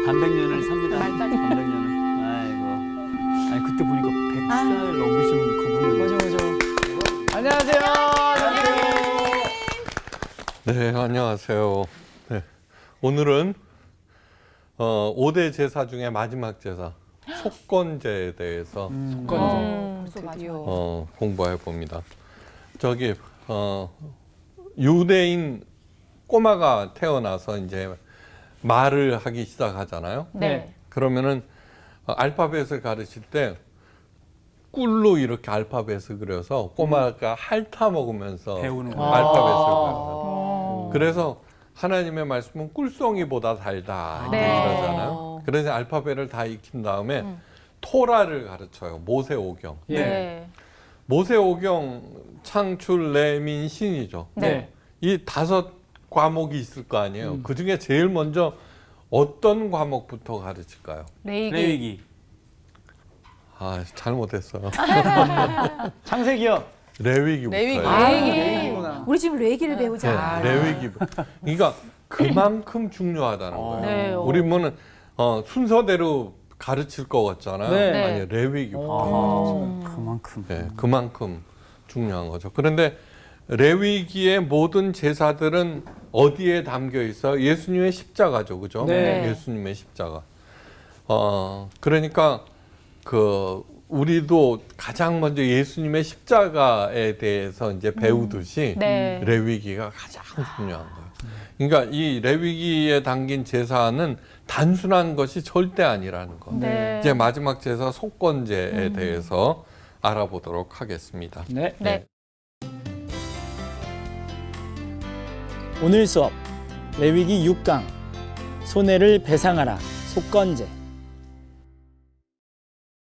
반백년을 삽니다. 말까지. 반백년을. 아이고. 아니 그때 보니까 100살 넘으신 그분을. 맞아. 안녕하세요. 네, 안녕하세요. 네, 오늘은 5대 제사 중에 마지막 제사, 속건제에 대해서 드디어. 공부해 봅니다. 저기 유대인 꼬마가 태어나서 이제 말을 하기 시작하잖아요. 네. 그러면은 알파벳을 가르칠 때 꿀로 이렇게 알파벳을 그려서 꼬마가 핥아 먹으면서 배우는 알파벳을 거예요. 배워요. 그래서 하나님의 말씀은 꿀송이보다 달다 네. 이러잖아요. 그래서 알파벳을 다 익힌 다음에 토라를 가르쳐요. 모세오경. 예. 네. 모세오경 창출 레민 신이죠. 네. 이 5 과목이 있을 거 아니에요. 그 중에 제일 먼저 어떤 과목부터 가르칠까요? 레위기. 아, 잘못했어요. 창세기요. 레위기부터요. 레위기구나. 우리 지금 레기를 배우자. 네, 레위기. 그러니까 그만큼 중요하다는 거예요. 네. 우리 뭐는 순서대로 가르칠 것 같잖아요. 네. 아니, 레위기부터. 그만큼. 네, 그만큼 중요한 거죠. 그런데 레위기의 모든 제사들은 어디에 담겨 있어요? 예수님의 십자가죠, 그죠? 네. 예수님의 십자가. 그러니까 우리도 가장 먼저 예수님의 십자가에 대해서 이제 배우듯이 네. 레위기가 가장 중요한 거예요. 그러니까 이 레위기에 담긴 제사는 단순한 것이 절대 아니라는 거. 네. 이제 마지막 제사 속건제에 대해서 알아보도록 하겠습니다. 네. 네. 오늘 수업 레위기 6강 소내를 배상하라 속건제.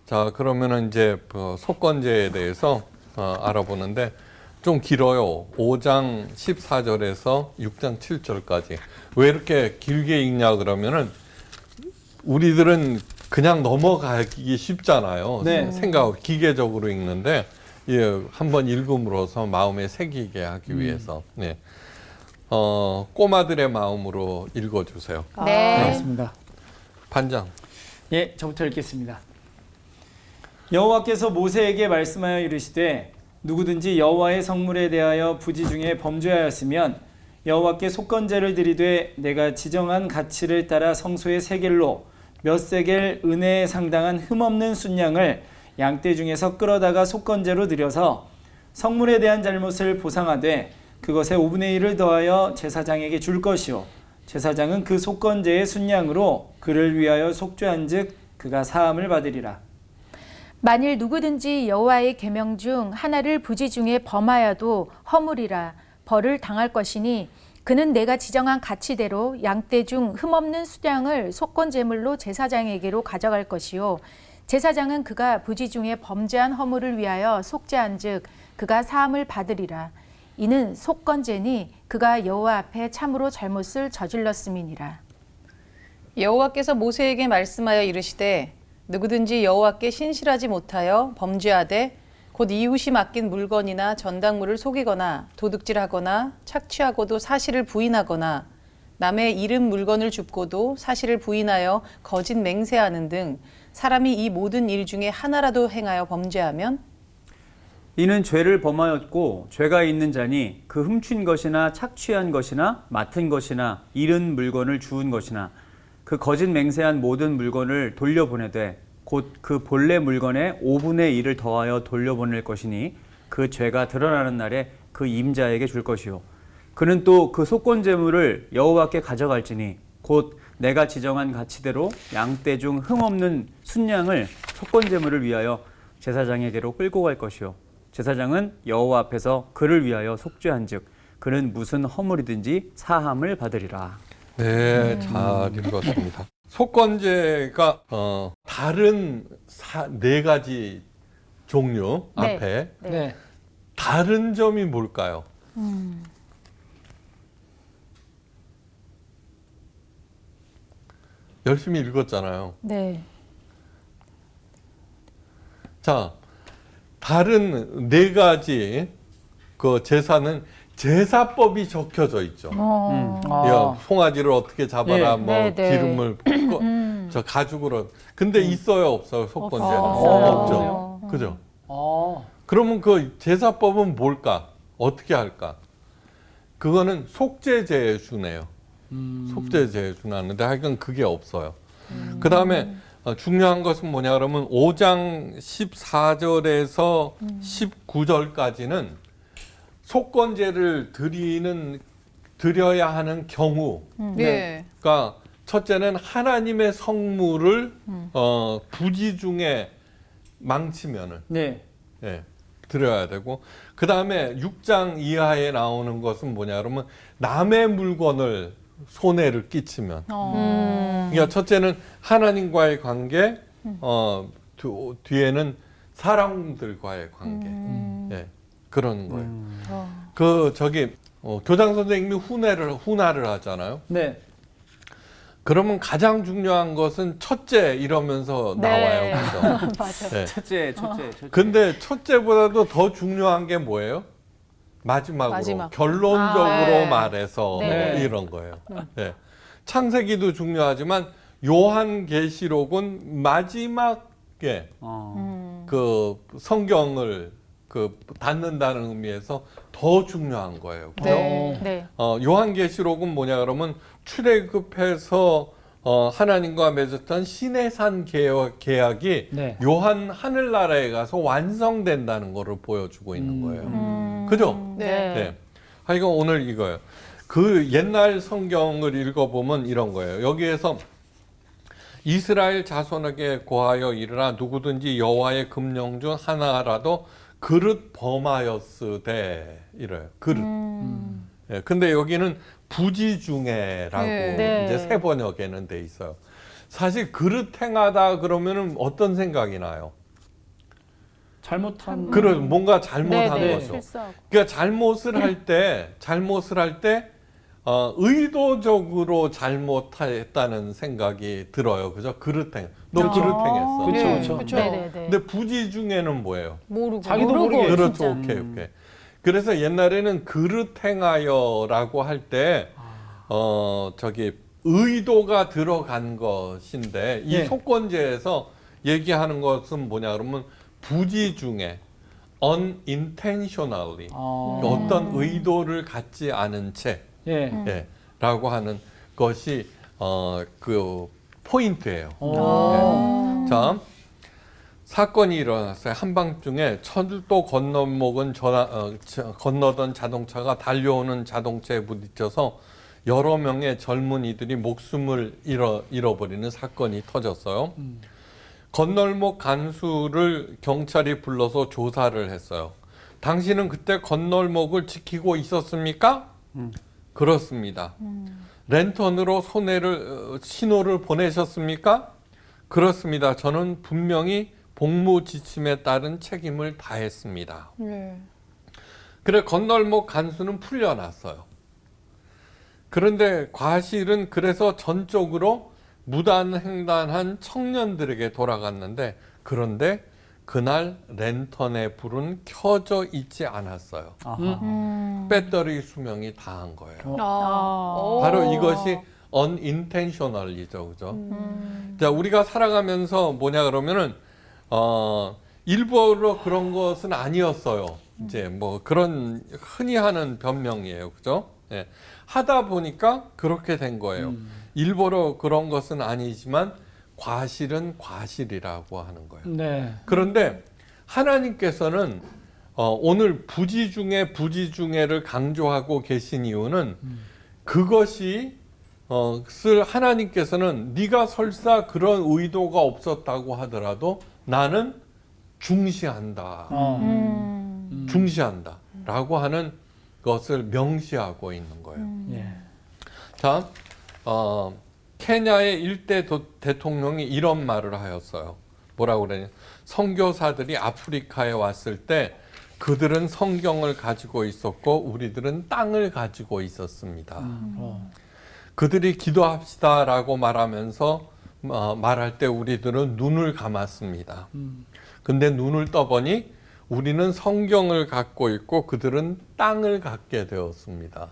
자, 그러면은 이제 속건제에 대해서 알아보는데 좀 길어요. 5장 14절에서 6장 7절까지. 왜 이렇게 길게 읽냐 그러면은 우리들은 그냥 넘어가기 쉽잖아요. 네. 생각 기계적으로 읽는데 한번 읽음으로써 마음에 새기게 하기 위해서. 네. 꼬마들의 마음으로 읽어주세요. 네. 알겠습니다. 반장. 예, 저부터 읽겠습니다. 여호와께서 모세에게 말씀하여 이르시되 누구든지 여호와의 성물에 대하여 부지 중에 범죄하였으면 여호와께 속건제를 드리되 내가 지정한 가치를 따라 성소의 세겔로 몇 세겔 은혜에 상당한 흠없는 순양을 양떼 중에서 끌어다가 속건제로 드려서 성물에 대한 잘못을 보상하되 그것의 5분의 1을 더하여 제사장에게 줄 것이요 제사장은 그 속건제의 순양으로 그를 위하여 속죄한즉 그가 사함을 받으리라. 만일 누구든지 여호와의 계명 중 하나를 부지 중에 범하여도 허물이라 벌을 당할 것이니 그는 내가 지정한 가치대로 양떼 중 흠없는 수량을 속건제물로 제사장에게로 가져갈 것이요 제사장은 그가 부지 중에 범죄한 허물을 위하여 속죄한즉 그가 사함을 받으리라. 이는 속건제니 그가 여호와 앞에 참으로 잘못을 저질렀음이니라. 여호와께서 모세에게 말씀하여 이르시되 누구든지 여호와께 신실하지 못하여 범죄하되 곧 이웃이 맡긴 물건이나 전당물을 속이거나 도둑질하거나 착취하고도 사실을 부인하거나 남의 잃은 물건을 줍고도 사실을 부인하여 거짓 맹세하는 등 사람이 이 모든 일 중에 하나라도 행하여 범죄하면 이는 죄를 범하였고 죄가 있는 자니 그 훔친 것이나 착취한 것이나 맡은 것이나 잃은 물건을 주운 것이나 그 거짓 맹세한 모든 물건을 돌려보내되 곧 그 본래 물건의 5분의 1을 더하여 돌려보낼 것이니 그 죄가 드러나는 날에 그 임자에게 줄 것이요 그는 또 그 속건제물을 여호와께 가져갈지니 곧 내가 지정한 가치대로 양떼 중 흠없는 순양을 속건제물을 위하여 제사장에게로 끌고 갈 것이요 제사장은 여호와 앞에서 그를 위하여 속죄한즉 그는 무슨 허물이든지 사함을 받으리라. 네, 잘 읽었습니다. 속건제가 다른 4가지 종류 네. 앞에 네. 다른 점이 뭘까요? 열심히 읽었잖아요. 네. 자, 다른 4가지 그 제사는 제사법이 적혀져 있죠. 어. 야, 송아지를 어떻게 잡아라, 예. 뭐 네, 네. 기름을 붓고 저 가죽으로. 근데 있어요, 없어요? 속건제는? 없어요. 없죠. 그죠? 그러면 그 제사법은 뭘까? 어떻게 할까? 그거는 속죄제주네요. 속죄제주 하는데 하여간 그게 없어요. 그 다음에 중요한 것은 뭐냐 그러면 5장 14절에서 19절까지는 속건제를 드려야 하는 경우, 네. 그러니까 첫째는 하나님의 성물을 부지 중에 망치면은 네. 예, 드려야 되고, 그 다음에 6장 이하에 나오는 것은 뭐냐 그러면 남의 물건을 손해를 끼치면, 그러니까 첫째는 하나님과의 관계, 뒤에는 사람들과의 관계, 예, 그런 거예요. 그 저기 교장 선생님이 훈화를 하잖아요. 네. 그러면 가장 중요한 것은 첫째 이러면서 네. 나와요, 그죠? 맞아. 네. 첫째. 근데 첫째보다도 더 중요한 게 뭐예요? 마지막으로 마지막. 결론적으로 네. 말해서 네. 이런 거예요. 네. 창세기도 중요하지만 요한계시록은 마지막에 그 성경을 그 닫는다는 의미에서 더 중요한 거예요. 그죠? 네. 네. 요한계시록은 뭐냐 그러면 출애굽해서 하나님과 맺었던 시내산 계약이 네. 요한 하늘나라에 가서 완성된다는 것을 보여주고 있는 거예요. 그죠? 네. 네. 하여간 오늘 이거예요. 그 옛날 성경을 읽어보면 이런 거예요. 여기에서 이스라엘 자손에게 고하여 이르라 누구든지 여호와의 금령 중 하나라도 그릇 범하였으되 이래요. 그릇. 예, 근데 여기는 부지 중에라고 네. 이제 새 번역에는 돼 있어요. 사실 그릇 행하다 그러면은 어떤 생각이 나요? 잘못한. 뭔가 잘못한 네, 네. 거죠. 실수하고. 그러니까 잘못을 할 때 의도적으로 잘못했다는 생각이 들어요. 그죠? 그릇 행. 너 그릇 행했어. 그쵸, 네. 그쵸. 그쵸. 네, 네, 네. 근데 부지 중에는 뭐예요? 모르고. 자기도 모르게. 그렇죠. 진짜. 오케이. 그래서 옛날에는 그릇 행하여라고 할 때, 저기, 의도가 들어간 것인데, 이 예. 속건제에서 얘기하는 것은 뭐냐, 그러면 부지 중에, unintentionally, 어떤 의도를 갖지 않은 채, 예. 예, 라고 하는 것이, 그, 포인트예요. 오. 자, 사건이 일어났어요. 한밤중에 철도 건너목은 건너던 자동차가 달려오는 자동차에 부딪혀서 여러 명의 젊은이들이 목숨을 잃어버리는 사건이 터졌어요. 건널목 간수를 경찰이 불러서 조사를 했어요. 당신은 그때 건널목을 지키고 있었습니까? 그렇습니다. 랜턴으로 신호를 보내셨습니까? 그렇습니다. 저는 분명히 복무 지침에 따른 책임을 다했습니다. 네. 그래 건널목 간수는 풀려났어요. 그런데 과실은 그래서 전적으로 무단횡단한 청년들에게 돌아갔는데 그런데 그날 랜턴의 불은 켜져 있지 않았어요. 배터리 수명이 다한 거예요. 바로 이것이 unintentional이죠, 그죠? 자, 우리가 살아가면서 뭐냐 그러면은 일부러 그런 것은 아니었어요. 이제 뭐 그런 흔히 하는 변명이에요, 그죠? 예. 하다 보니까 그렇게 된 거예요. 일부러 그런 것은 아니지만 과실은 과실이라고 하는 거예요. 네. 그런데 하나님께서는 오늘 부지 중에를 강조하고 계신 이유는 그것이 하나님께서는 네가 설사 그런 의도가 없었다고 하더라도 나는 중시한다. 중시한다라고 하는 것을 명시하고 있는 거예요. 예. 자, 케냐의 일대 대통령이 이런 말을 하였어요. 뭐라고 그러냐? 선교사들이 아프리카에 왔을 때 그들은 성경을 가지고 있었고 우리들은 땅을 가지고 있었습니다. 그들이 기도합시다라고 말하면서 말할 때 우리들은 눈을 감았습니다. 근데 눈을 떠보니 우리는 성경을 갖고 있고 그들은 땅을 갖게 되었습니다.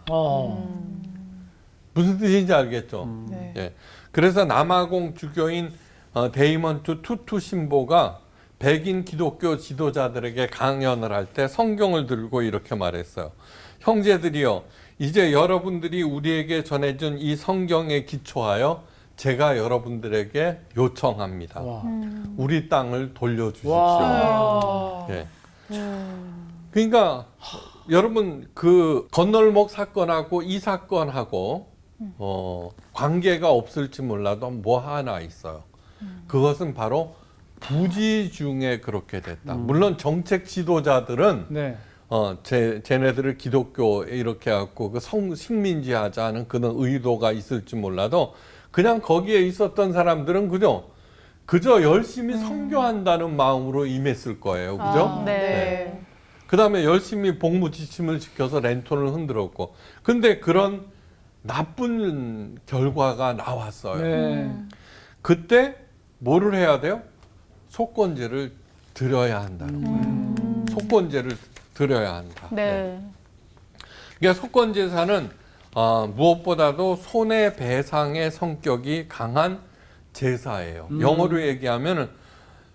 무슨 뜻인지 알겠죠? 네. 예. 그래서 남아공 주교인 데이먼트 투투 신보가 백인 기독교 지도자들에게 강연을 할 때 성경을 들고 이렇게 말했어요. 형제들이여, 이제 여러분들이 우리에게 전해준 이 성경에 기초하여 제가 여러분들에게 요청합니다. 와. 우리 땅을 돌려주십시오. 와. 예. 그러니까 여러분 그 건널목 사건하고 이 사건하고 관계가 없을지 몰라도 뭐 하나 있어요. 그것은 바로 부지 중에 그렇게 됐다. 물론 정책 지도자들은 네. 쟤네들을 기독교 이렇게 해갖고 그 식민지하자는 그런 의도가 있을지 몰라도 그냥 거기에 있었던 사람들은 그저 열심히 선교한다는 마음으로 임했을 거예요. 그죠? 아, 네. 그 다음에 열심히 복무 지침을 지켜서 랜턴을 흔들었고. 근데 그런 나쁜 결과가 나왔어요. 네. 그때 뭐를 해야 돼요? 속건제를 드려야 한다는 거예요. 속건제를 드려야 한다. 네. 그러니까 속건제사는 무엇보다도 손해배상의 성격이 강한 제사예요. 영어로 얘기하면은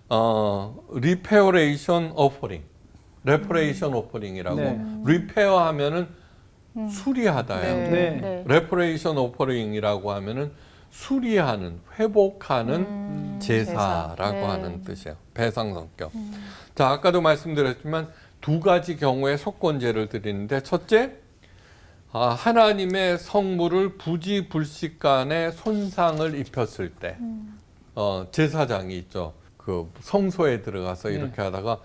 reparation offering, reparation offering이라고. 네. repair 하면은 수리하다요. 네. 네. 네. reparation offering이라고 하면은 수리하는, 회복하는 제사라고 제사. 네. 하는 뜻이에요. 배상 성격. 자, 아까도 말씀드렸지만 두 가지 경우에 속건제를 드리는데, 첫째, 하나님의 성물을 부지불식간에 손상을 입혔을 때, 제사장이 있죠. 그 성소에 들어가서 이렇게 하다가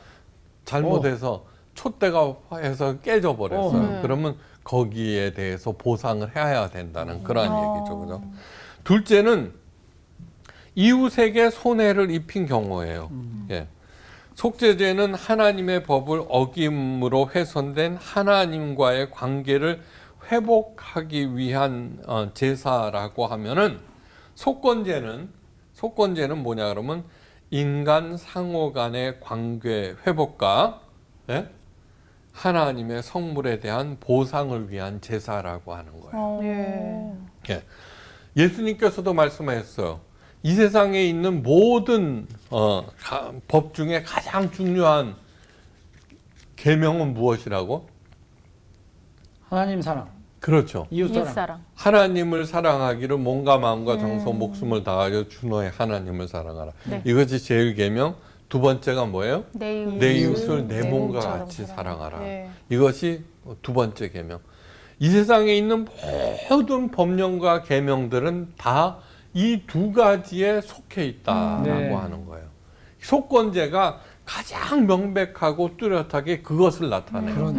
잘못해서 촛대가 해서 깨져버렸어요. 그러면 거기에 대해서 보상을 해야 된다는 그런 얘기죠. 그죠? 둘째는 이웃에게 손해를 입힌 경우예요. 예. 속죄제는 하나님의 법을 어김으로 훼손된 하나님과의 관계를 회복하기 위한 제사라고 하면은 속건제는 뭐냐 그러면 인간 상호 간의 관계 회복과 하나님의 성물에 대한 보상을 위한 제사라고 하는 거예요. 예. 예. 예수님께서도 말씀하셨어요. 이 세상에 있는 모든 법 중에 가장 중요한 계명은 무엇이라고? 하나님 사랑, 그렇죠. 이웃 사랑. 이웃사랑. 하나님을 사랑하기를 몸과 마음과 정성 목숨을 다하여 주 너의 하나님을 사랑하라. 네. 이것이 제일 계명. 두 번째가 뭐예요? 내 이웃. 내 이웃을 내 몸과 몸처럼 같이 사랑하라. 예. 이것이 두 번째 계명. 이 세상에 있는 모든 법령과 계명들은 다 이 두 가지에 속해 있다라고 네. 하는 거예요. 속건제가 가장 명백하고 뚜렷하게 그것을 나타내요.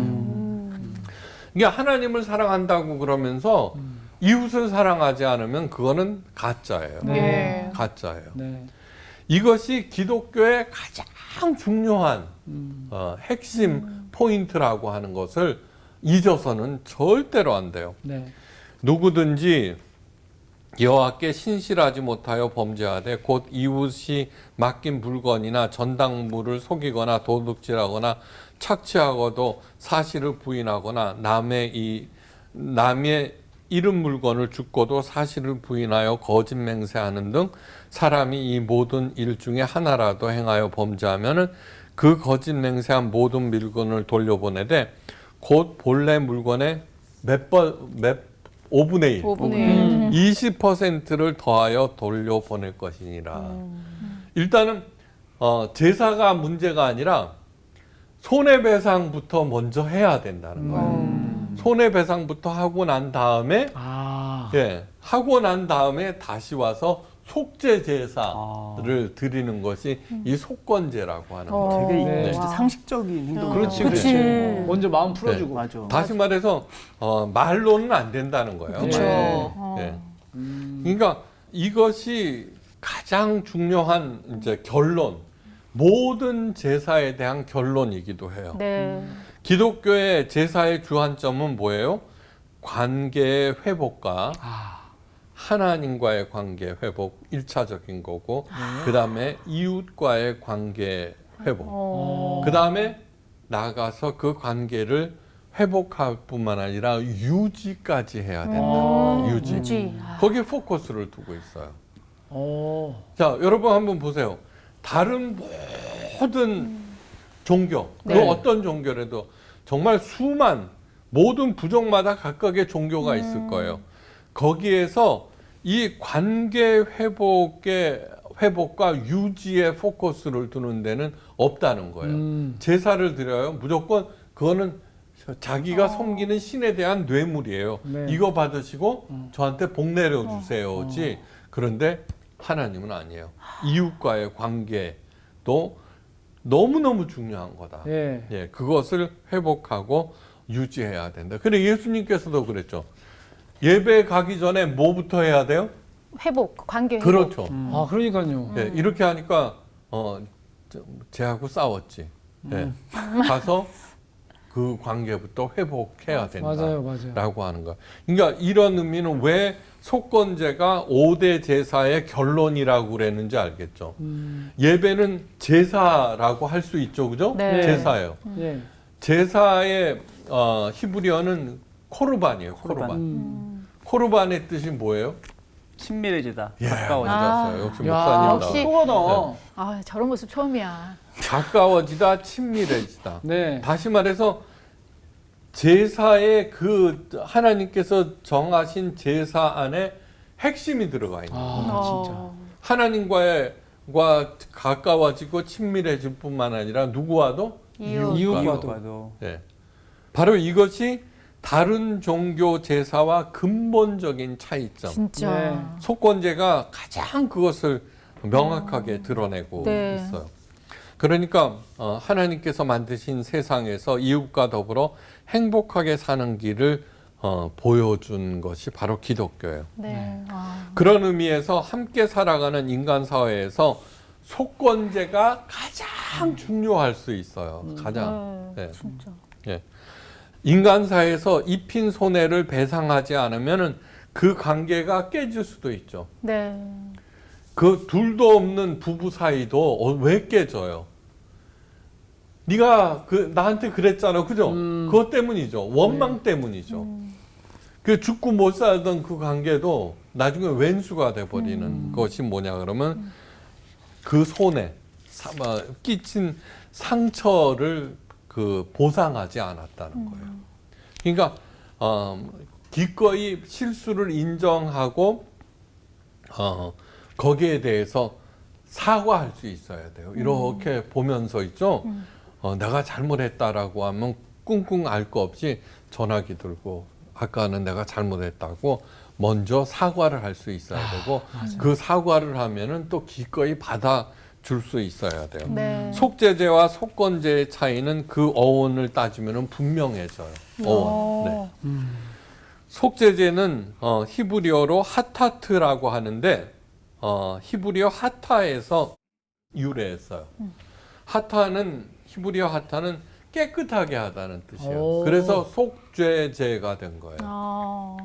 그러니까 하나님을 사랑한다고 그러면서 이웃을 사랑하지 않으면 그거는 가짜예요. 네. 가짜예요. 네. 이것이 기독교의 가장 중요한 핵심 포인트라고 하는 것을 잊어서는 절대로 안 돼요. 네. 누구든지 여호와께 신실하지 못하여 범죄하되 곧 이웃이 맡긴 물건이나 전당물을 속이거나 도둑질하거나 착취하고도 사실을 부인하거나 남의 잃은 물건을 줍고도 사실을 부인하여 거짓 맹세하는 등 사람이 이 모든 일 중에 하나라도 행하여 범죄하면은 그 거짓 맹세한 모든 물건을 돌려보내되 곧 본래 물건의 5분의 1, 5분의 20%를 더하여 돌려보낼 것이니라. 일단은 제사가 문제가 아니라 손해배상부터 먼저 해야 된다는 거예요. 손해배상부터 하고 난 다음에 하고 난 다음에 다시 와서 속죄 제사를 드리는 것이 이 속건제라고 하는 거예요. 되게 네. 진짜 상식적인 행동. 그렇지, 그렇지. 먼저 마음 풀어주고. 맞아. 다시 말해서 말로는 안 된다는 거예요. 그렇죠. 예. 그러니까 이것이 가장 중요한 이제 결론, 모든 제사에 대한 결론이기도 해요. 네. 기독교의 제사의 주안점은 뭐예요? 관계의 회복과 하나님과의 관계 회복, 1차적인 거고, 그 다음에 이웃과의 관계 회복, 그 다음에 나아가서 그 관계를 회복할 뿐만 아니라 유지까지 해야 된다. 유지. 유지. 거기에 포커스를 두고 있어요. 오. 자, 여러분 한번 보세요. 다른 모든 종교, 그 네. 어떤 종교라도 정말 모든 부족마다 각각의 종교가 있을 거예요. 거기에서 이 관계 회복과 유지에 포커스를 두는 데는 없다는 거예요. 제사를 드려요. 무조건 그거는 자기가 섬기는 신에 대한 뇌물이에요. 네. 이거 받으시고 저한테 복 내려주세요지. 그런데 하나님은 아니에요. 이웃과의 관계도 너무너무 중요한 거다. 예. 예, 그것을 회복하고 유지해야 된다. 근데 예수님께서도 그랬죠. 예배 가기 전에 뭐부터 해야 돼요? 회복, 관계 회복. 그렇죠. 아, 그러니까요. 예, 이렇게 하니까 쟤하고 싸웠지. 예, 가서 그 관계부터 회복해야 맞아요, 맞아요. 된다라고 하는 거야. 그러니까 이런 의미는 왜 속건제가 5대 제사의 결론이라고 그랬는지 알겠죠. 예배는 제사라고 할 수 있죠, 그죠? 네. 제사예요. 예. 제사의 히브리어는 코르반이에요. 코르반. 코르반의 뜻이 뭐예요? 친밀해지다. 예, 가까워지다. 맞았어요. 역시 야, 목사님이다. 역시. 똑똑하다. 아, 저런 모습 처음이야. 가까워지다, 친밀해지다. 네. 다시 말해서 제사의 그 하나님께서 정하신 제사 안에 핵심이 들어가 있는 거예요. 아, 진짜. 하나님과 가까워지고 친밀해질 뿐만 아니라 누구와도 이웃. 이웃과도. 봐도. 네. 바로 이것이 다른 종교 제사와 근본적인 차이점. 진짜. 네. 속건제가 가장 그것을 명확하게 드러내고 네. 있어요. 그러니까 하나님께서 만드신 세상에서 이웃과 더불어 행복하게 사는 길을 보여준 것이 바로 기독교예요. 네. 아. 그런 의미에서 함께 살아가는 인간 사회에서 속건제가 가장 중요할 수 있어요. 가장. 네. 진짜. 예. 인간 사회에서 입힌 손해를 배상하지 않으면은 그 관계가 깨질 수도 있죠. 네. 그 둘도 없는 부부 사이도 왜 깨져요? 네가 나한테 그랬잖아, 그죠? 그것 때문이죠. 원망 때문이죠. 그 죽고 못 살던 그 관계도 나중에 웬수가 돼버리는 것이 뭐냐 그러면 그 손해, 끼친 상처를 보상하지 않았다는 거예요. 그러니까 기꺼이 실수를 인정하고 거기에 대해서 사과할 수 있어야 돼요. 이렇게 보면서 있죠. 내가 잘못했다라고 하면 꿍꿍 알 거 없이 전화기 들고 아까는 내가 잘못했다고 먼저 사과를 할 수 있어야 되고 그 사과를 하면은 또 기꺼이 받아줄 수 있어야 돼요. 네. 속죄제와 속건제의 차이는 그 어원을 따지면은 분명해져요. 어원. 네. 속죄제는 히브리어로 하타트라고 하는데 히브리어 하타에서 유래했어요. 히브리어 하타는 깨끗하게 하다는 뜻이에요. 오. 그래서 속죄제가 된 거예요. 아.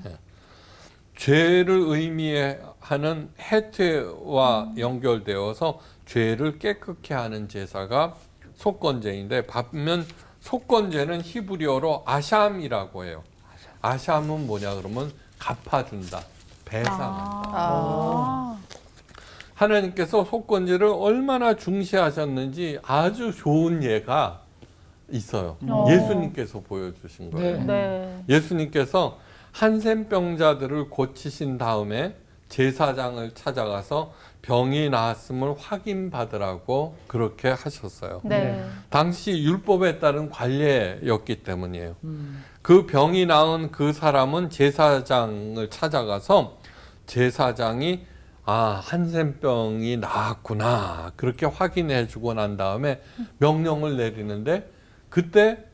죄를 의미하는 해태와 연결되어서 죄를 깨끗게 하는 제사가 속건제인데 반면 속건제는 히브리어로 아샴이라고 해요. 아샴은 뭐냐 그러면 갚아준다, 배상한다. 아. 하나님께서 속건제를 얼마나 중시하셨는지 아주 좋은 예가 있어요. 예수님께서 보여주신 거예요. 네. 네. 예수님께서 한센병자들을 고치신 다음에 제사장을 찾아가서 병이 나았음을 확인받으라고 그렇게 하셨어요. 네. 당시 율법에 따른 관례였기 때문이에요. 그 병이 나은 그 사람은 제사장을 찾아가서 제사장이 한센병이 나았구나 그렇게 확인해 주고 난 다음에 명령을 내리는데 그때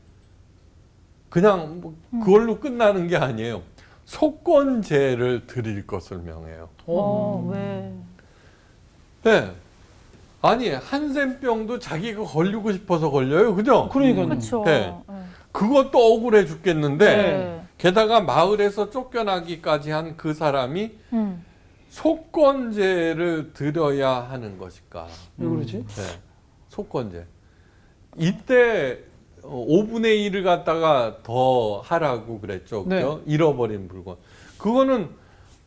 그냥 그걸로 끝나는 게 아니에요. 속건제를 드릴 것을 명해요. 왜? 네. 아니 한센병도 자기가 걸리고 싶어서 걸려요, 그죠? 그러니까요. 그렇죠. 네. 그것도 억울해 죽겠는데 네. 게다가 마을에서 쫓겨나기까지 한 그 사람이 속건제를 드려야 하는 것일까? 왜 그러지? 네. 속건제. 이때 5분의 1을 갖다가 더 하라고 그랬죠. 그죠? 잃어버린 물건. 그거는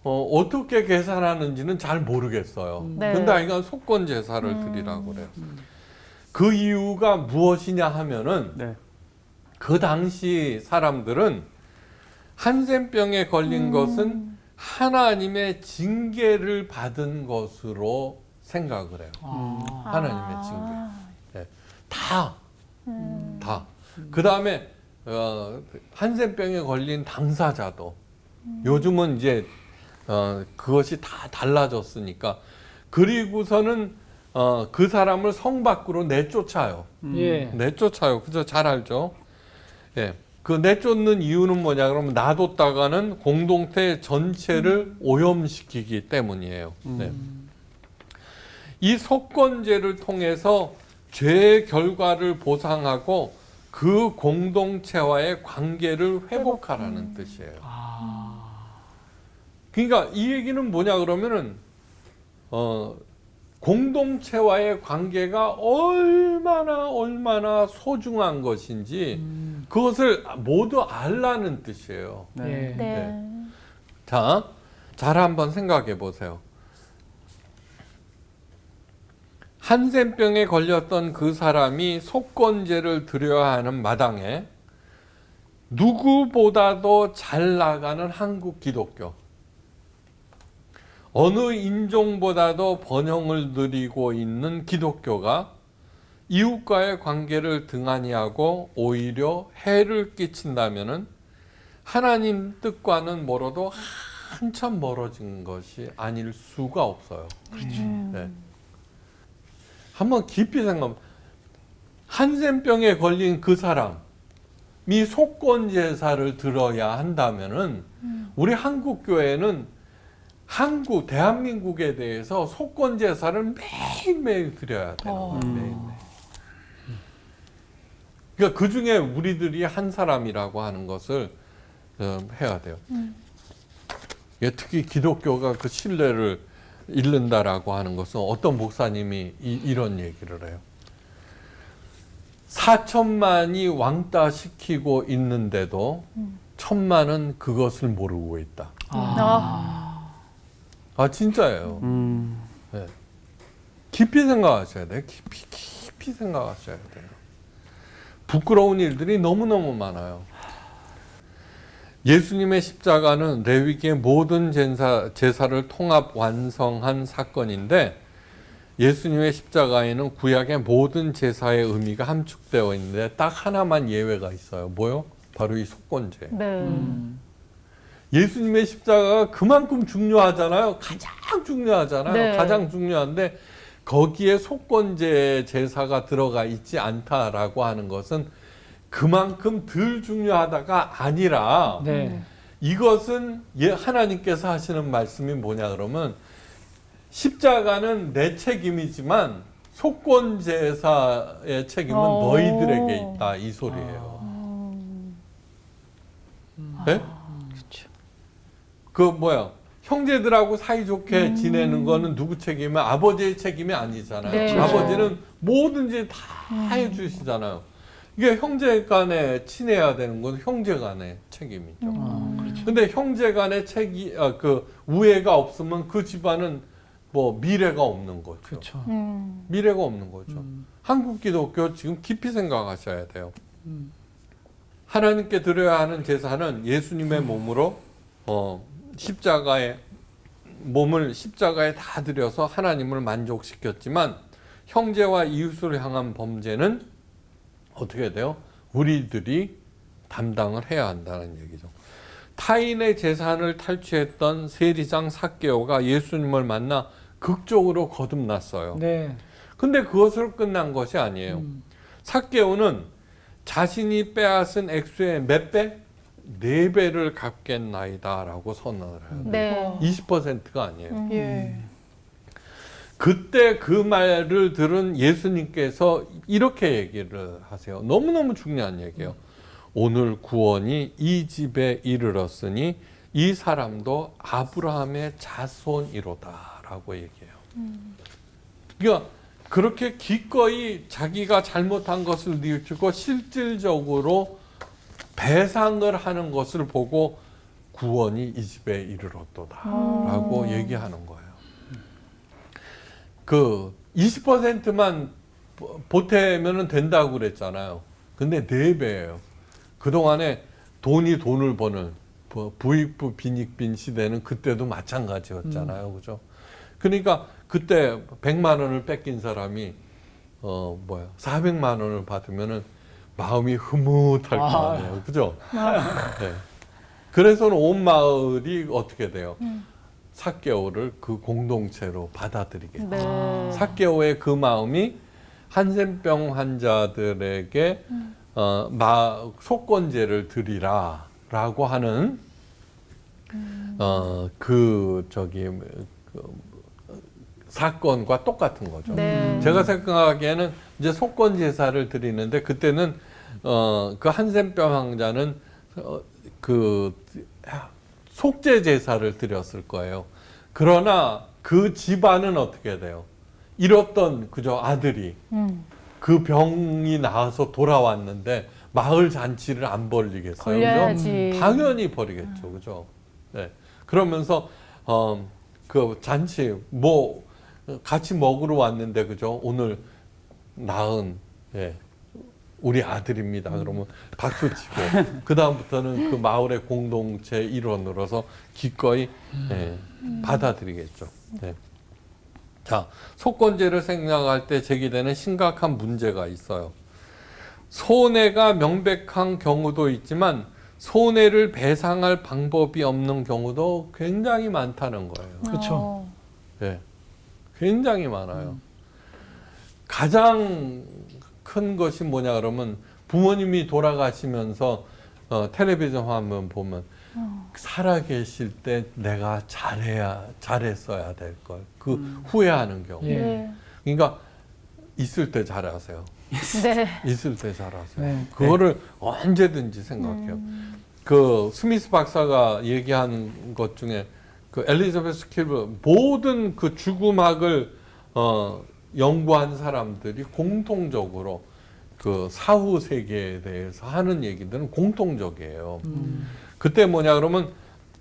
어떻게 계산하는지는 잘 모르겠어요. 네. 근데 아이가 속건 제사를 드리라고 그래요. 그 이유가 무엇이냐 하면은 네. 그 당시 사람들은 한센병에 걸린 것은 하나님의 징계를 받은 것으로 생각을 해요. 하나님의 징계. 네. 다. 그 다음에 한센병에 걸린 당사자도 요즘은 이제 그것이 다 달라졌으니까 그리고서는 그 사람을 성 밖으로 내쫓아요. 예. 내쫓아요. 그죠? 잘 알죠? 예. 그 내쫓는 이유는 뭐냐 그러면 놔뒀다가는 공동체 전체를 오염시키기 때문이에요. 네. 이 속건제를 통해서 죄의 결과를 보상하고 그 공동체와의 관계를 회복하라는 뜻이에요. 그러니까 이 얘기는 뭐냐 그러면은 공동체와의 관계가 얼마나 소중한 것인지 그것을 모두 알라는 뜻이에요. 예. 네. 자, 잘 한번 생각해 보세요. 한센병에 걸렸던 그 사람이 속건제를 드려야 하는 마당에 누구보다도 잘 나가는 한국 기독교, 어느 인종보다도 번영을 누리고 있는 기독교가 이웃과의 관계를 등한히 하고 오히려 해를 끼친다면은 하나님 뜻과는 멀어도 한참 멀어진 것이 아닐 수가 없어요. 네. 한번 깊이 생각하면 한센병에 걸린 그 사람이 속건 제사를 들어야 한다면은 우리 한국 교회는 대한민국에 대해서 속건 제사를 매일매일 드려야 돼요. 매일매일. 그러니까 그 중에 우리들이 한 사람이라고 하는 것을 해야 돼요. 특히 기독교가 그 신뢰를 잃는다라고 하는 것은 어떤 목사님이 이런 얘기를 해요. 4천만이 왕따 시키고 있는데도 천만은 그것을 모르고 있다. 진짜예요. 네. 깊이 생각하셔야 돼요. 깊이 생각하셔야 돼요. 부끄러운 일들이 너무너무 많아요. 예수님의 십자가는 레위기의 모든 제사를 통합 완성한 사건인데 예수님의 십자가에는 구약의 모든 제사의 의미가 함축되어 있는데 딱 하나만 예외가 있어요. 뭐요? 바로 이 속건제. 네. 예수님의 십자가가 그만큼 중요하잖아요. 가장 중요하잖아요. 네. 가장 중요한데 거기에 속건제 제사가 들어가 있지 않다라고 하는 것은 그만큼 덜 중요하다가 아니라 네. 이것은 하나님께서 하시는 말씀이 뭐냐 그러면 십자가는 내 책임이지만 속건제사의 책임은 너희들에게 있다 이 소리예요. 네? 그 뭐야 형제들하고 사이좋게 지내는 거는 누구 책임이야? 아버지의 책임이 아니잖아요. 네. 아버지는 뭐든지 다 해주시잖아요. 이게 형제 간에 친해야 되는 건 형제 간의 책임이죠. 근데 형제 간의 그 우애가 없으면 그 집안은 뭐 미래가 없는 거죠. 그렇죠. 미래가 없는 거죠. 한국 기독교 지금 깊이 생각하셔야 돼요. 하나님께 드려야 하는 제사는 예수님의 몸으로 몸을 십자가에 다 드려서 하나님을 만족시켰지만 형제와 이웃을 향한 범죄는 어떻게 돼요? 우리들이 담당을 해야 한다는 얘기죠. 타인의 재산을 탈취했던 세리장 삭개오가 예수님을 만나 극적으로 거듭났어요. 네. 근데 그것으로 끝난 것이 아니에요. 삭개오는 자신이 빼앗은 액수의 몇 배? 4배를 갚겠나이다 라고 선언을 해요. 네. 20%가 아니에요. 예. 그때 그 말을 들은 예수님께서 이렇게 얘기를 하세요. 너무너무 중요한 얘기예요. 오늘 구원이 이 집에 이르렀으니 이 사람도 아브라함의 자손이로다 라고 얘기해요. 그러니까 그렇게 기꺼이 자기가 잘못한 것을 뉘우치고 실질적으로 배상을 하는 것을 보고 구원이 이 집에 이르렀도다라고 얘기하는 거예요. 그 20%만 보태면은 된다고 그랬잖아요. 근데 4배예요. 그동안에 돈을 버는 부익부 빈익빈 시대는 그때도 마찬가지였잖아요. 그죠? 그러니까 그때 100만 원을 뺏긴 사람이 400만 원을 받으면은 마음이 흐뭇할 거 아니에요. 그죠? 네. 그래서는 온 마을이 어떻게 돼요? 삭개오를 그 공동체로 받아들이겠죠. 네. 삭개오의 그 마음이 한센병 환자들에게 속건제를 드리라라고 하는 그 사건과 똑같은 거죠. 네. 제가 생각하기에는 이제 속건 제사를 드리는데 그때는 그 한센병 환자는 그 속죄 제사를 드렸을 거예요. 그러나 그 집안은 어떻게 돼요? 잃었던 그저 아들이 그 병이 나와서 돌아왔는데 마을 잔치를 안 벌리겠어요. 벌려야지. 그죠? 당연히 벌이겠죠. 그죠? 네. 그러면서 그 잔치 같이 먹으러 왔는데 그죠? 오늘 낳은 우리 아들입니다. 그러면 박수 치고 그 다음부터는 그 마을의 공동체 일원으로서 기꺼이 받아들이겠죠. 네. 자, 속건제를 생각할 때 제기되는 심각한 문제가 있어요. 손해가 명백한 경우도 있지만 손해를 배상할 방법이 없는 경우도 굉장히 많다는 거예요. 그렇죠. 네. 굉장히 많아요. 가장 큰 것이 뭐냐 그러면 부모님이 돌아가시면서 텔레비전 화면 보면 살아계실 때 내가 잘했어야 될 걸. 그 후회하는 경우. 예. 그러니까 있을 때 잘하세요. 네. 있을 때 잘하세요. 네. 그거를 언제든지 생각해요. 그 스미스 박사가 얘기하는 것 중에 그 엘리자베스 킬버 모든 그 죽음학을 연구한 사람들이 공통적으로 그 사후 세계에 대해서 하는 얘기들은 공통적이에요. 그때 뭐냐 그러면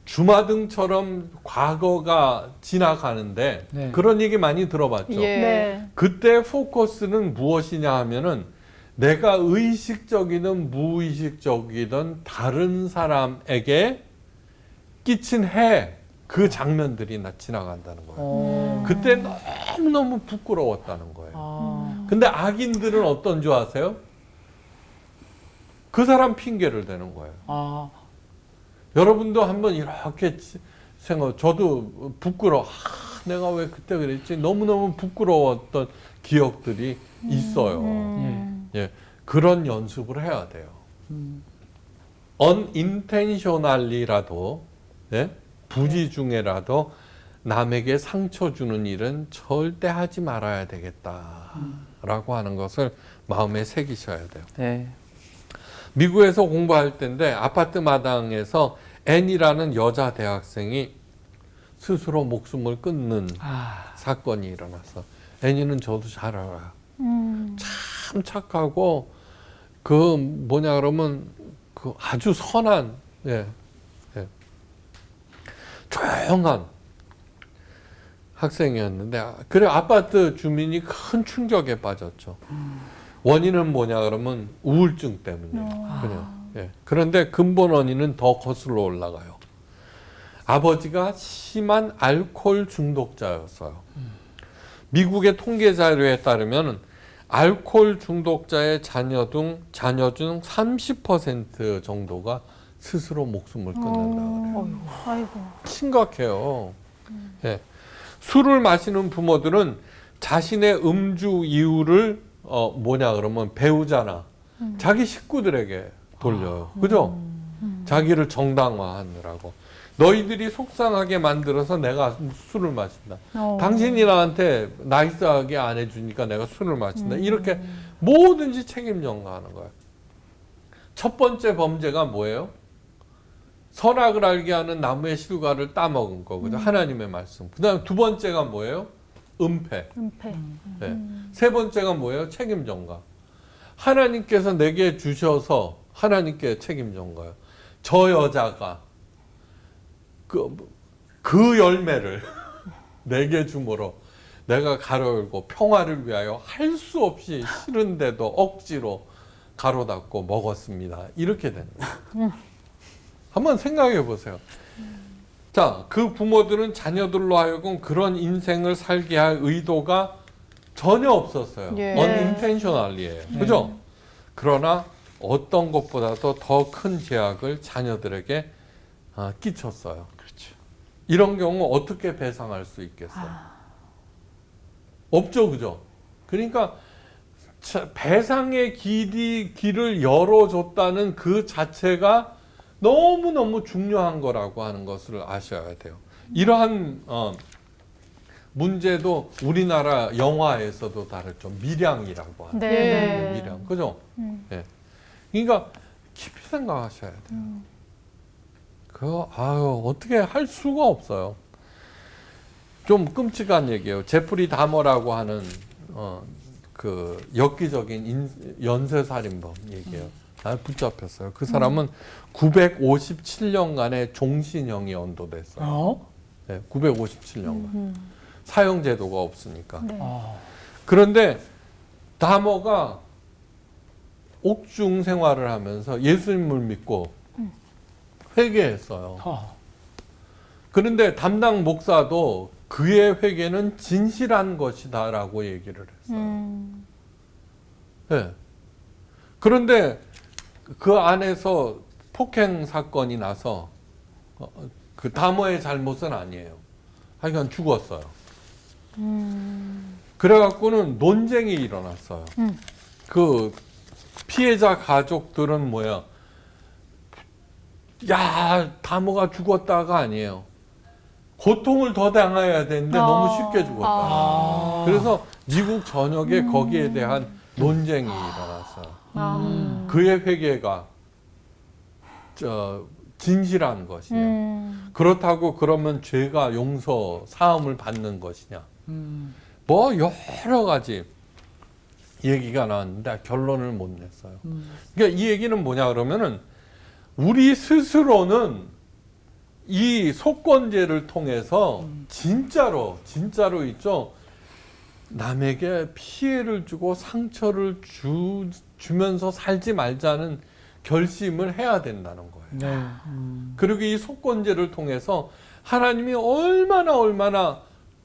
주마등처럼 과거가 지나가는데 네. 그런 얘기 많이 들어봤죠. 예. 네. 그때 포커스는 무엇이냐 하면은 내가 의식적이든 무의식적이든 다른 사람에게 끼친 그 장면들이 지나간다는 거예요. 그때 너무너무 부끄러웠다는 거예요. 근데 악인들은 어떤 줄 아세요? 그 사람 핑계를 대는 거예요. 여러분도 한번 이렇게 저도 부끄러워. 내가 왜 그때 그랬지? 너무너무 부끄러웠던 기억들이 있어요. 예, 그런 연습을 해야 돼요. unintentionally라도, 예? 부지 중에라도 남에게 상처 주는 일은 절대 하지 말아야 되겠다라고 하는 것을 마음에 새기셔야 돼요. 네. 미국에서 공부할 때인데 아파트 마당에서 앤이라는 여자 대학생이 스스로 목숨을 끊는 사건이 일어났어. 앤이는 저도 잘 알아요. 참 착하고 그 뭐냐 그러면 그 아주 선한 조용한 학생이었는데 그래 아파트 주민이 큰 충격에 빠졌죠. 원인은 뭐냐 그러면 우울증 때문이에요. 그냥. 그런데 근본 원인은 더 거슬러 올라가요. 아버지가 심한 알코올 중독자였어요. 미국의 통계 자료에 따르면 알코올 중독자의 자녀 중 30% 정도가 스스로 목숨을 끊는다 그래요. 아이고. 심각해요. 예. 술을 마시는 부모들은 자신의 음주 이유를 뭐냐 그러면 배우자나 자기 식구들에게 돌려요. 그죠? 자기를 정당화하느라고. 너희들이 속상하게 만들어서 내가 술을 마신다. 당신이 나한테 나이스하게 안 해주니까 내가 술을 마신다. 이렇게 뭐든지 책임 전가하는 거예요. 첫 번째 범죄가 뭐예요? 선악을 알게 하는 나무의 실과를 따먹은 거. 그죠? 하나님의 말씀. 그 다음 두 번째가 뭐예요? 은폐. 은폐. 네. 세 번째가 뭐예요? 책임 전가. 하나님께서 내게 주셔서 하나님께 책임 전가요. 저 여자가 그 열매를 내게 주므로 내가 가로열고 평화를 위하여 할 수 없이 싫은데도 억지로 가로닫고 먹었습니다. 이렇게 되는 거예요. 한번 생각해 보세요. 자, 그 부모들은 자녀들로 하여금 그런 인생을 살게 할 의도가 전혀 없었어요. 예. unintentionally예요. 그죠? 그러나 어떤 것보다도 더 큰 제약을 자녀들에게 끼쳤어요. 그렇죠. 이런 경우 어떻게 배상할 수 있겠어요? 없죠, 그죠? 그러니까 배상의 길을 열어줬다는 그 자체가 너무너무 중요한 거라고 하는 것을 아셔야 돼요. 이러한 문제도 우리나라 영화에서도 다뤘죠. 밀양이라고 하는. 네. 밀양. 그죠? 예. 그러니까 깊이 생각하셔야 돼요. 어떻게 할 수가 없어요. 좀 끔찍한 얘기예요. 제프리 다머라고 하는 그 엽기적인 연쇄살인범 얘기예요. 붙잡혔어요. 그 사람은 957년간의 종신형이 언도됐어요. 네, 957년간. 사형제도가 없으니까. 네. 그런데 다머가 옥중 생활을 하면서 예수님을 믿고 회개했어요. 그런데 담당 목사도 그의 회개는 진실한 것이다라고 얘기를 했어요. 네. 그런데 그 안에서 폭행 사건이 나서 그 다머의 잘못은 아니에요. 하여간 죽었어요. 그래갖고는 논쟁이 일어났어요. 그 피해자 가족들은 뭐야? 야, 다머가 죽었다가 아니에요. 고통을 더 당해야 되는데 너무 쉽게 죽었다. 그래서 미국 전역에 거기에 대한 논쟁이 일어났어요. 그의 회개가 진실한 것이냐. 그렇다고 그러면 죄가 용서, 사함을 받는 것이냐. 뭐 여러 가지 얘기가 나왔는데 결론을 못 냈어요. 그러니까 이 얘기는 뭐냐 그러면은 우리 스스로는 이 속건제를 통해서 진짜로 있죠. 남에게 피해를 주고 상처를 주면서 살지 말자는 결심을 해야 된다는 거예요. 네. 그리고 이 속건제를 통해서 하나님이 얼마나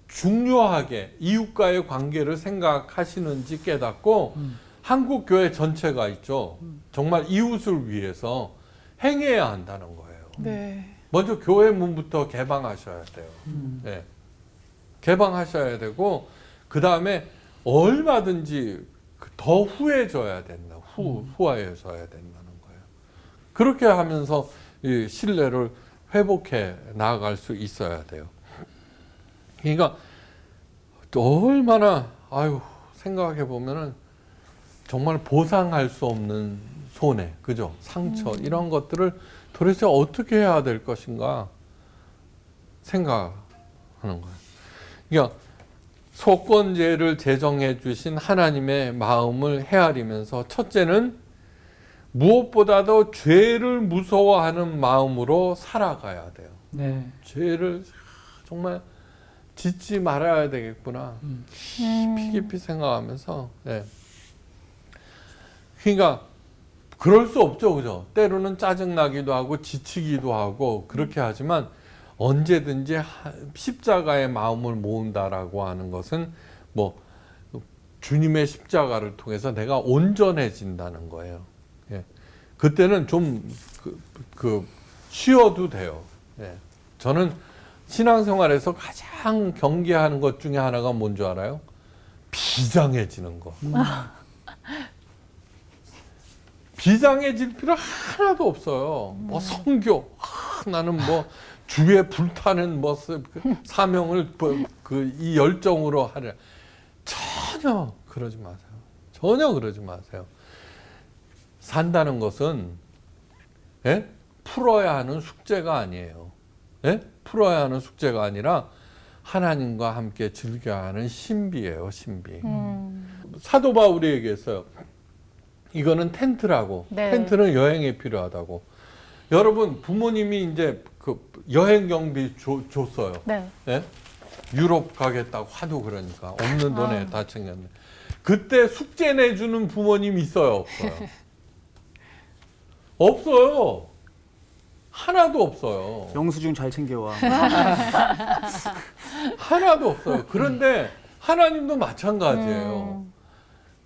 중요하게 이웃과의 관계를 생각하시는지 깨닫고 한국 교회 전체가 있죠. 정말 이웃을 위해서 행해야 한다는 거예요. 네. 먼저 교회 문부터 개방하셔야 돼요. 네. 개방하셔야 되고 그 다음에 얼마든지 더 후해져야 된다. 후해져야 된다는 거예요. 그렇게 하면서 이 신뢰를 회복해 나아갈 수 있어야 돼요. 그러니까 얼마나 생각해 보면은 정말 보상할 수 없는 손해, 그죠? 상처 이런 것들을 도대체 어떻게 해야 될 것인가 생각하는 거예요. 그러니까 속건제를 제정해 주신 하나님의 마음을 헤아리면서 첫째는 무엇보다도 죄를 무서워하는 마음으로 살아가야 돼요. 네. 죄를 정말 짓지 말아야 되겠구나. 깊이 생각하면서. 네. 그러니까 그럴 수 없죠, 그죠? 때로는 짜증나기도 하고 지치기도 하고 그렇게 하지만 언제든지 십자가의 마음을 모은다라고 하는 것은 뭐 주님의 십자가를 통해서 내가 온전해진다는 거예요. 예. 그때는 좀 쉬어도 돼요. 예. 저는 신앙생활에서 가장 경계하는 것 중에 하나가 뭔지 알아요? 비장해지는 거. 비장해질 필요 하나도 없어요. 뭐 성교, 나는 뭐 주에 불타는 뭐 사명을 이 열정으로 하려. 전혀 그러지 마세요. 전혀 그러지 마세요. 산다는 것은 풀어야 하는 숙제가 아니에요. 풀어야 하는 숙제가 아니라 하나님과 함께 즐겨하는 신비예요, 신비. 사도 바울이 얘기했어요. 이거는 텐트라고. 네. 텐트는 여행에 필요하다고. 여러분 부모님이 이제 그 여행 경비 줬어요. 네. 예? 유럽 가겠다고 하도 그러니까 없는 돈에 다 챙겼네. 그때 숙제 내주는 부모님 있어요, 없어요? 없어요. 하나도 없어요. 영수증 잘 챙겨와. 하나도 없어요. 그런데 하나님도 마찬가지예요.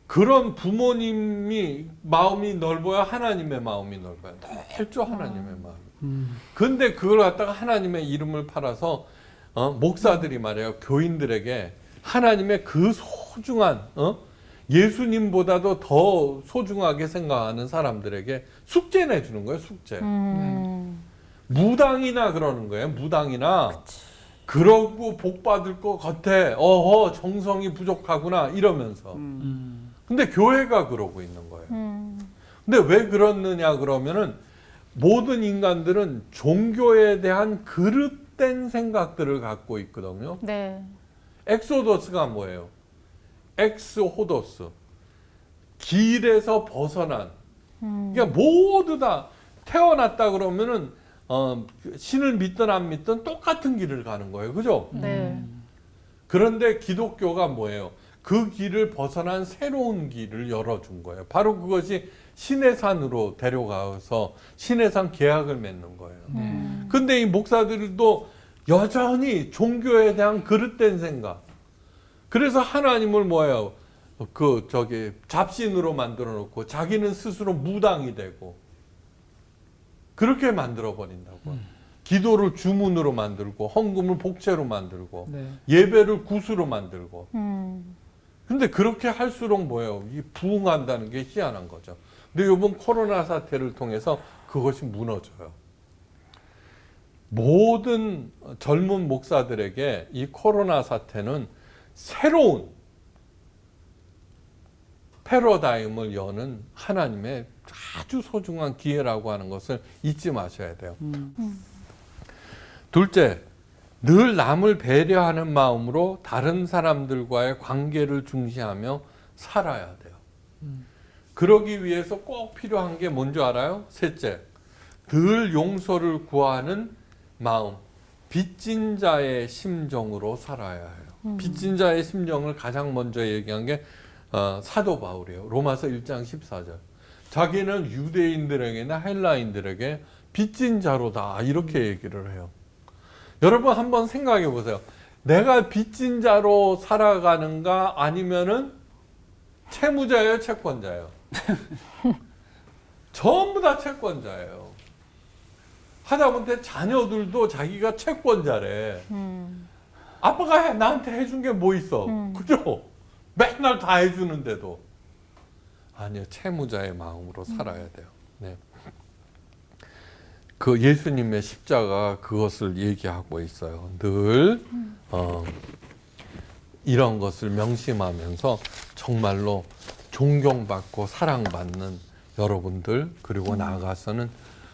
그런 부모님이 마음이 넓어야 하나님의 마음이 넓어요. 넓죠, 하나님의 마음이. 근데 그걸 갖다가 하나님의 이름을 팔아서 목사들이 말이에요. 교인들에게 하나님의 그 소중한 예수님보다도 더 소중하게 생각하는 사람들에게 숙제 내주는 거예요. 숙제. 무당이나 그러는 거예요. 무당이나. 그러고 복 받을 것 같아. 어허, 정성이 부족하구나 이러면서. 근데 교회가 그러고 있는 거예요. 근데 왜 그러느냐 그러면은 모든 인간들은 종교에 대한 그릇된 생각들을 갖고 있거든요. 네. 엑소더스가 뭐예요? 엑스호더스. 길에서 벗어난. 그러니까 모두 다 태어났다 그러면은 신을 믿든 안 믿든 똑같은 길을 가는 거예요. 그죠? 네. 그런데 기독교가 뭐예요? 그 길을 벗어난 새로운 길을 열어준 거예요. 바로 그것이 신의 산으로 데려가서 신의 산 계약을 맺는 거예요. 근데 이 목사들도 여전히 종교에 대한 그릇된 생각. 그래서 하나님을 뭐예요? 잡신으로 만들어 놓고 자기는 스스로 무당이 되고 그렇게 만들어 버린다고. 기도를 주문으로 만들고 헌금을 복채로 만들고 네. 예배를 구수로 만들고. 근데 그렇게 할수록 뭐예요? 이 부흥한다는 게 희한한 거죠. 근데 이번 코로나 사태를 통해서 그것이 무너져요. 모든 젊은 목사들에게 이 코로나 사태는 새로운 패러다임을 여는 하나님의 아주 소중한 기회라고 하는 것을 잊지 마셔야 돼요. 둘째, 늘 남을 배려하는 마음으로 다른 사람들과의 관계를 중시하며 살아야 돼요. 그러기 위해서 꼭 필요한 게 뭔지 알아요? 셋째, 늘 용서를 구하는 마음, 빚진 자의 심정으로 살아야 해요. 빚진 자의 심정을 가장 먼저 얘기한 게 사도 바울이에요. 로마서 1장 14절. 자기는 유대인들에게나 헬라인들에게 빚진 자로다 이렇게 얘기를 해요. 여러분 한번 생각해 보세요. 내가 빚진 자로 살아가는가 아니면은 채무자예요, 채권자예요? 전부 다 채권자예요. 하다못해 자녀들도 자기가 채권자래. 아빠가 나한테 해준 게 뭐 있어? 그죠? 맨날 다 해주는데도. 아니요, 채무자의 마음으로 살아야 돼요. 네. 그 예수님의 십자가 그것을 얘기하고 있어요. 늘 이런 것을 명심하면서 정말로 존경받고 사랑받는 여러분들, 그리고 나아가서는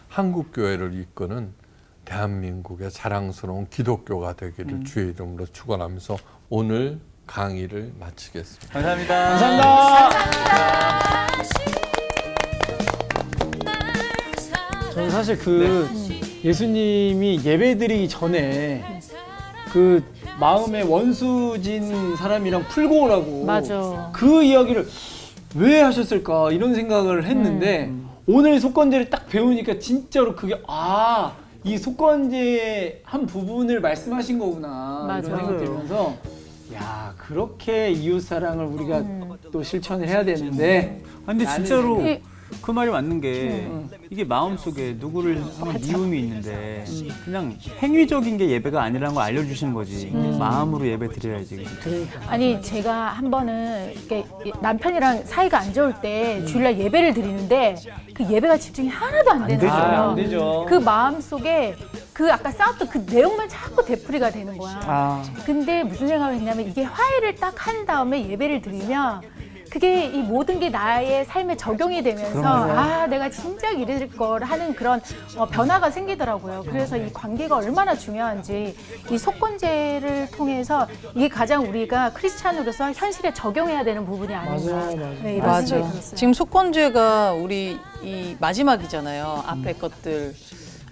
한국교회를 이끄는 대한민국의 자랑스러운 기독교가 되기를 주의 이름으로 축원하면서 오늘 강의를 마치겠습니다. 감사합니다. 감사합니다. 저는 사실 예수님이 예배드리기 전에 그 마음에 원수진 사람이랑 풀고 오라고 맞아. 그 이야기를 왜 하셨을까 이런 생각을 했는데 오늘 속건제를 딱 배우니까 진짜로 그게 이 속건제의 한 부분을 말씀하신 거구나 맞아. 이런 생각 들면서 야 그렇게 이웃 사랑을 우리가 또 실천을 해야 되는데 근데 나는 진짜로 생각- 그 말이 맞는 게 이게 마음속에 누구를 향한 미움이 있는데 그냥 행위적인 게 예배가 아니라는 걸 알려주시는 거지. 마음으로 예배 드려야지. 아니 제가 한 번은 이렇게 남편이랑 사이가 안 좋을 때 주일날 예배를 드리는데 그 예배가 집중이 하나도 안 되는 되죠. 거예요. 안 되죠. 그 마음 속에 그 아까 싸웠던 그 내용만 자꾸 되풀이가 되는 거야. 근데 무슨 생각을 했냐면 이게 화해를 딱 한 다음에 예배를 드리면 그게 이 모든 게 나의 삶에 적용이 되면서 아 내가 진작 이럴 걸 하는 그런 변화가 생기더라고요. 그래서 이 관계가 얼마나 중요한지 이 속건제를 통해서 이게 가장 우리가 크리스찬으로서 현실에 적용해야 되는 부분이 아닌가 네, 이런 생각이 들었어요. 지금 속건죄가 우리 이 마지막이잖아요.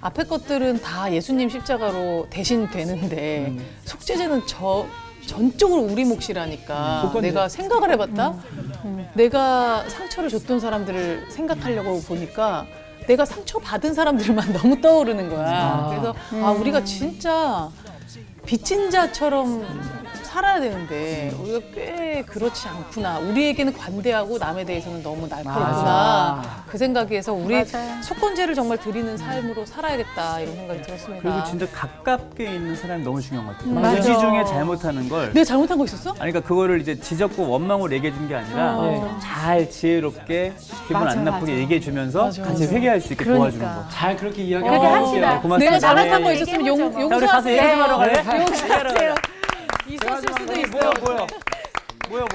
앞에 것들은 다 예수님 십자가로 대신 되는데 속죄제는 전적으로 우리 몫이라니까. 속건제. 내가 생각을 해봤다. 내가 상처를 줬던 사람들을 생각하려고 보니까 내가 상처 받은 사람들만 너무 떠오르는 거야. 그래서 우리가 진짜 빚진 자처럼 살아야 되는데 우리가 꽤 그렇지 않구나. 우리에게는 관대하고 남에 대해서는 너무 날카롭구나. 그 생각에서 우리 맞아요. 속건제를 정말 드리는 삶으로 살아야겠다 이런 생각이 들었습니다. 그리고 진짜 가깝게 있는 사람이 너무 중요한 것 같아요. 맞아. 부지 중에 잘못하는 걸 내가 잘못한 거 있었어? 아니 그러니까 그거를 이제 지적고 원망으로 얘기해 준 게 아니라 잘 지혜롭게 기분 맞아, 안 나쁘게 맞아. 얘기해 주면서 맞아, 같이 맞아. 회개할 수 있게 그러니까. 도와주는 거. 잘 그렇게 이야기. 그렇게 합시다. 네, 고맙습니다. 내가 잘못한 거 네. 있었으면 얘기해보죠, 뭐. 자, 우리 가서 얘기 좀 하러 갈래? 용서하세요. 있었을 수도 있어요. 뭐야?